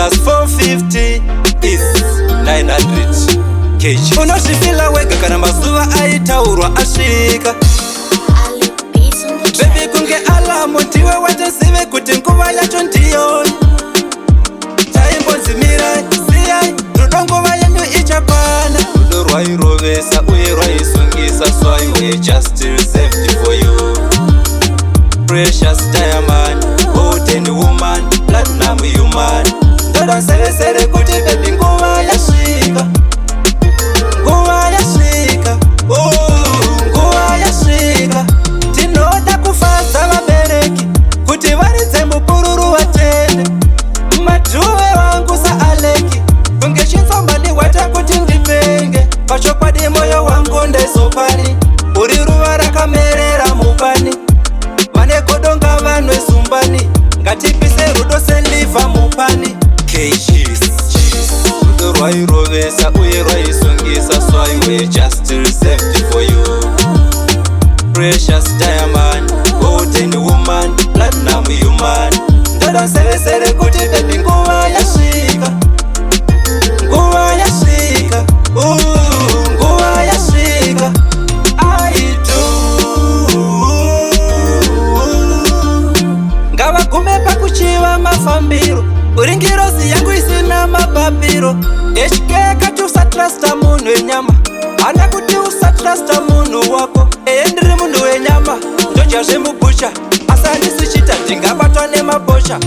plus 450 is 900 kg. Unozvifila wega kana mazuva aitaurwa asvika. Baby kunge alamu ndiwe watozive kuti nguva yacho ndiyoni. Chaimbonzimirai siyai rudo nguva yenyu ichakwana. Rudo rwairovesa uye rwaisungisa, so I will just reserved for you. Precious diamond, golden woman, platinum human. Ndodo nsevesere kuti baby nguva yasvika. Nguva yasvika, nguva yasvika. Tinoda kufadza vabereki kuti varidze mupururu watende. Madhuwe wangu saAleki kunge chinzombani wata kuti ndipenge. Pachokwadi moyo wangu ndezopani, uri ruva rakamerera mupani. Vane kodonga vanwe zumbani, ngatipise rudo seliva mupani. Rudo rwairovesa uye rwaisungisa, so I will just reserved for you. Precious diamond, golden woman, platinum human. Ndodo nsevesere kuti baby nguva yasvika. Nguva yasvika, nguva yasvika. I do. Ngavagume pakuchiva mafambiro, uringirozi yangu isina mapapiro. HK kati usatrasta munhu wenyama, hana kuti usatrasta munhu wako. Ndiri munhu wenyama, ndojazve mubusha, asi handisi chita ndingabatwa nemabosha.